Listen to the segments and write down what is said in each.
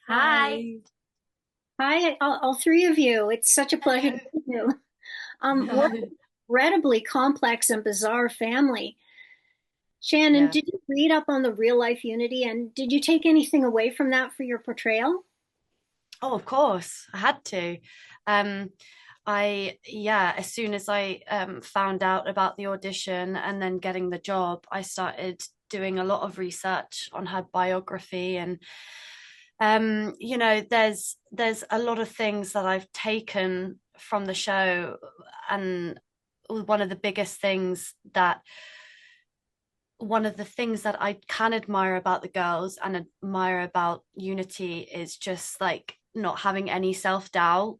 Hi. Hi. Hi, all three of you. It's such a pleasure to meet you. We're an incredibly complex and bizarre family. Shannon, Yeah. did you read up on the real life Unity and did you take anything away from that for your portrayal? Oh, of course. I had to. Um, as soon as I found out about the audition and then getting the job, I started doing a lot of research on her biography and there's a lot of things that I've taken from the show, and one of the biggest things that one of the things that I can admire about the girls and admire about Unity is just like not having any self-doubt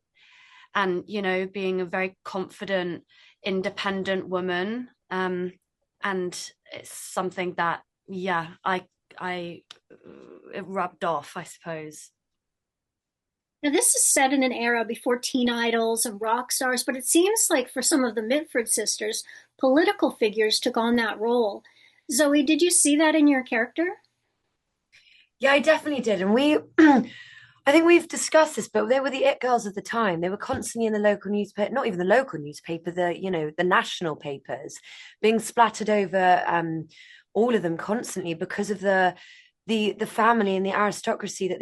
and being a very confident, independent woman. And it's something that I it rubbed off, I suppose. Now, this is set in an era before teen idols and rock stars, but it seems like for some of the Mitford sisters, political figures took on that role. Zoe, did you see that in your character? Yeah, I definitely did. And I think we've discussed this, but they were the it girls of the time. They were constantly in the local newspaper, not even the local newspaper, the national papers, being splattered over, all of them constantly because of the family and the aristocracy that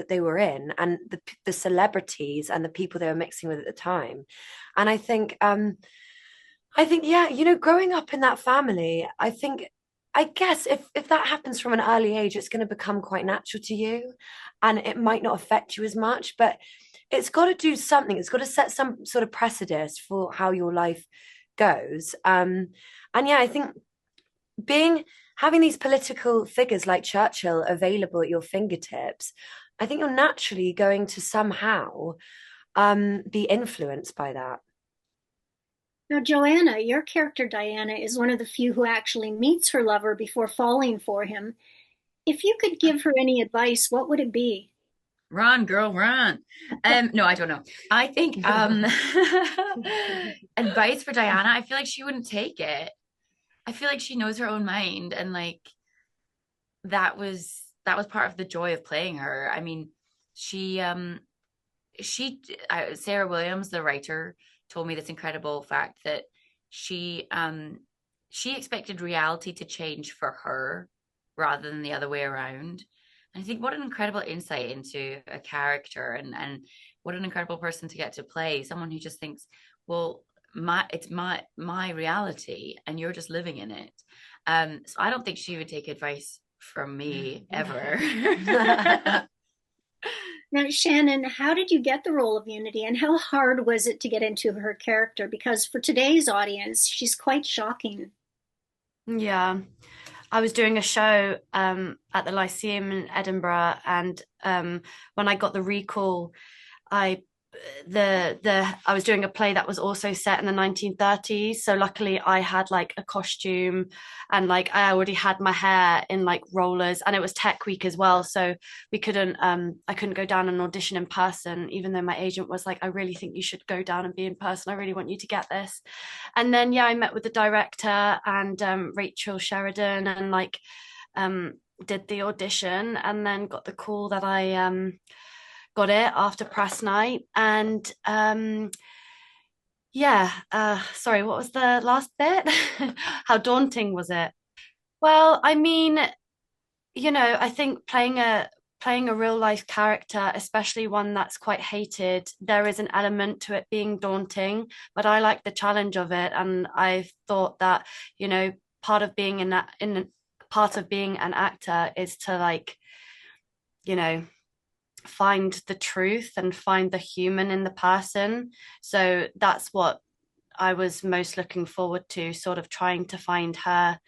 they were in, and the celebrities and the people they were mixing with at the time. And I think, yeah, growing up in that family, I guess if that happens from an early age, it's going to become quite natural to you, and it might not affect you as much, but it's got to do something. It's got to set some sort of precedent for how your life goes. And yeah, I think being having these political figures like Churchill available at your fingertips, I think you're naturally going to somehow be influenced by that. Now, Joanna, your character Diana is one of the few who actually meets her lover before falling for him. If you could give her any advice, what would it be? Run, girl, run. No, I don't know. I think advice for Diana, I feel like she wouldn't take it. I feel like she knows her own mind, and like that was part of the joy of playing her. I mean, she she Sarah Williams, the writer, told me this incredible fact that she um she expected reality to change for her rather than the other way around. And I think what an incredible insight into a character, and what an incredible person to get to play someone who just thinks, well, it's my reality and you're just living in it. So I don't think she would take advice from me ever. Now, Shannon, how did you get the role of Unity and how hard was it to get into her character? Because for today's audience, she's quite shocking. Yeah. I was doing a show at the Lyceum in Edinburgh, and when I got the recall, I I was doing a play that was also set in the 1930s. So luckily I had like a costume, and like I already had my hair in like rollers, and it was tech week as well. So I couldn't go down and audition in person, even though my agent was like, I really think you should go down and be in person. I really want you to get this. And then yeah, I met with the director and Rachel Sheridan, and like um did the audition, and then got the call that I got it after press night. And sorry, what was the last bit? How daunting was it? Well, I mean, I think playing a real life character, especially one that's quite hated, there is an element to it being daunting, but I like the challenge of it. And I thought that, you know, part of being part of being an actor is to like, you know, find the truth and find the human in the person. So that's what I was most looking forward to, sort of trying to find her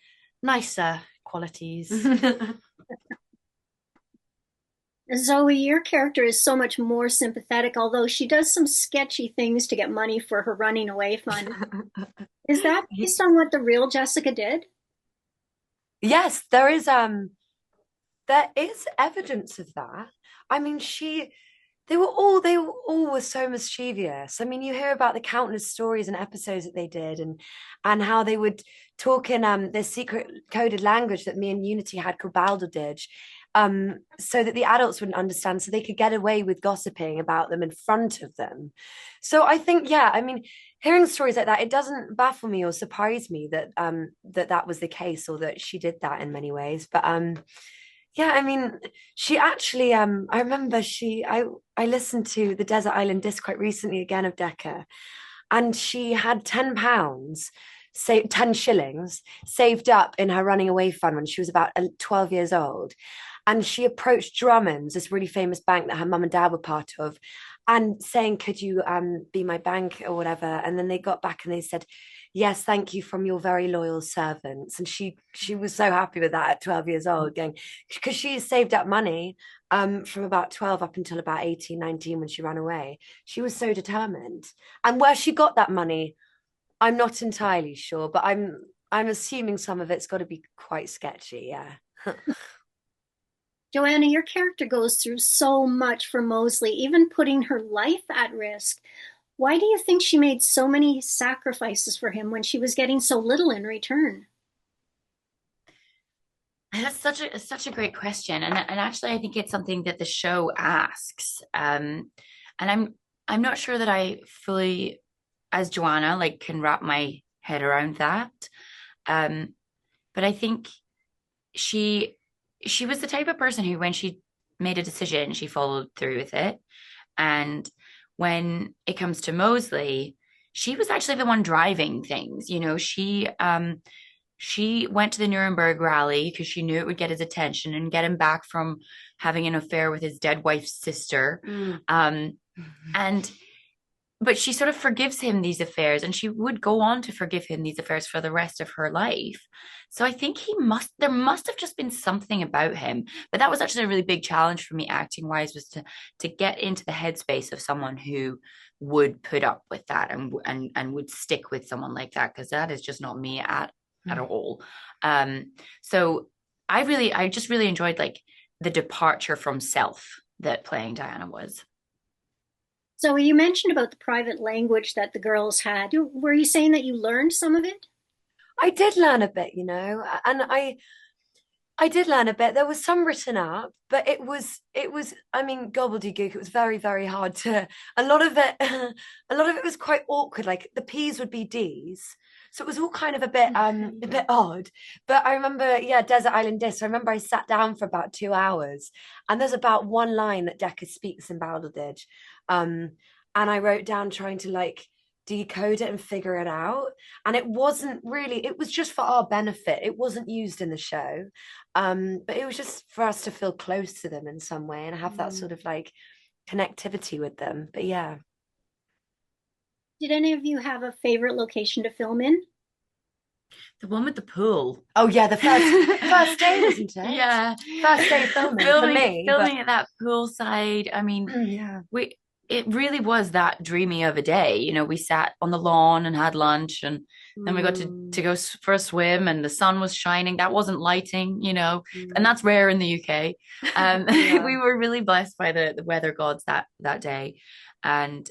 nicer qualities. Zoe, your character is so much more sympathetic, although she does some sketchy things to get money for her running away fund. Is that based on what the real Jessica did? Yes, there is evidence of that. I mean, they all were so mischievous. I mean, you hear about the countless stories and episodes that they did, and how they would talk in this secret coded language that me and Unity had called Balderdage. so that the adults wouldn't understand, so they could get away with gossiping about them in front of them. So I think, yeah, I mean, hearing stories like that, it doesn't baffle me or surprise me that that was the case, or that she did that in many ways. But yeah, I mean, she actually I remember I listened to the Desert Island Disc quite recently again of Decca, and she had £10, say 10 shillings saved up in her running away fund when she was about 12 years old. And she approached Drummond's, this really famous bank that her mum and dad were part of, and saying, could you be my bank or whatever? And then they got back and they said, yes, thank you, from your very loyal servants. And she was so happy with that at 12 years old, going, because she saved up money from about 12 up until about 18, 19 when she ran away. She was so determined. And where she got that money, I'm not entirely sure, but I'm assuming some of it's got to be quite sketchy, yeah. Joanna, your character goes through so much for Mosley, even putting her life at risk. Why do you think she made so many sacrifices for him when she was getting so little in return? That's such a great question, and actually, I think it's something that the show asks. And I'm not sure that I fully, as Joanna, like can wrap my head around that. Um, but I think she she was the type of person who, when she made a decision, she followed through with it. And when it comes to Mosley, she was actually the one driving things. She went to the Nuremberg rally because she knew it would get his attention and get him back from having an affair with his dead wife's sister. And but she sort of forgives him these affairs, and she would go on to forgive him these affairs for the rest of her life. So I think there must have just been something about him. But that was actually a really big challenge for me acting wise, was to get into the headspace of someone who would put up with that and would stick with someone like that, because that is just not me at all. So I just really enjoyed like the departure from self that playing Diana was. So you mentioned about the private language that the girls had. Were you saying that you learned some of it? I did learn a bit, and I did learn a bit. There was some written up, but it was I mean, gobbledygook. It was very, very hard to, a lot of it a lot of it was quite awkward. Like the P's would be D's. So it was all kind of a bit odd. But I remember, yeah, Desert Island Disc. I remember I sat down for about 2 hours, and there's about one line that Decca speaks in Balderdage. And I wrote down trying to like decode it and figure it out. And it wasn't really, it was just for our benefit. It wasn't used in the show. But it was just for us to feel close to them in some way and have that sort of like connectivity with them. But yeah. Did any of you have a favorite location to film in? The one with the pool. Oh yeah, the first day, wasn't it? Yeah. First day filming for me. Filming at that poolside. I mean, yeah. It really was that dreamy of a day. We sat on the lawn and had lunch, and then we got to go for a swim, and the sun was shining. That wasn't lighting, and that's rare in the UK. Yeah. We were really blessed by the weather gods that day. And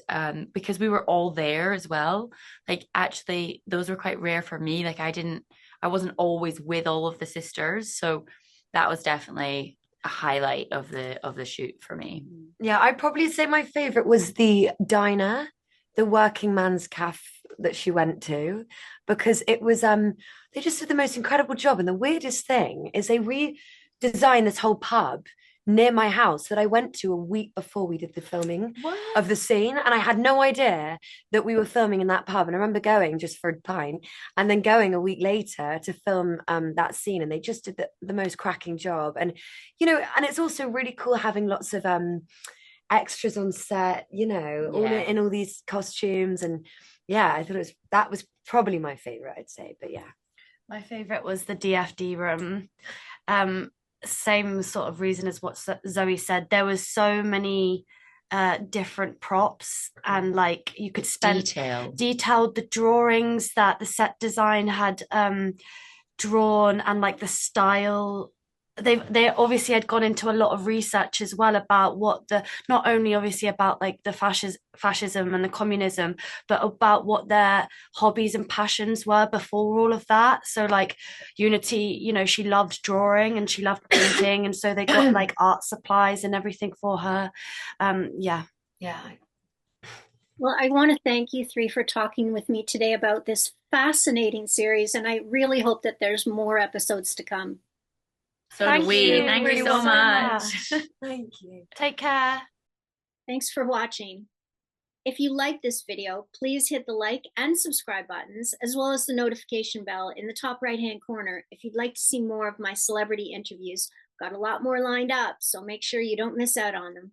because we were all there as well, like actually those were quite rare for me. Like I wasn't always with all of the sisters, so that was definitely a highlight of the shoot for me. Yeah, I'd probably say my favorite was the diner, the working man's cafe that she went to, because it was they just did the most incredible job. And the weirdest thing is they redesigned this whole pub near my house that I went to a week before we did the filming of the scene. And I had no idea that we were filming in that pub. And I remember going just for a pint and then going a week later to film that scene. And they just did the most cracking job. And, and it's also really cool having lots of extras on set, all in all these costumes. And yeah, I thought that was probably my favorite, I'd say. But yeah. My favorite was the DFD room. Same sort of reason as what Zoe said. There was so many different props, and like you could spend detailed the drawings that the set design had drawn, and like the style they obviously had gone into a lot of research as well about what the, not only obviously about like the fascism and the communism, but about what their hobbies and passions were before all of that. So like Unity, you know, she loved drawing and she loved painting, and so they got like art supplies and everything for her. Yeah. Well, I want to thank you three for talking with me today about this fascinating series, and I really hope that there's more episodes to come. So do we. Thank you so much. Thank you. Take care. Thanks for watching. If you like this video, please hit the like and subscribe buttons, as well as the notification bell in the top right-hand corner if you'd like to see more of my celebrity interviews. Got a lot more lined up, so make sure you don't miss out on them.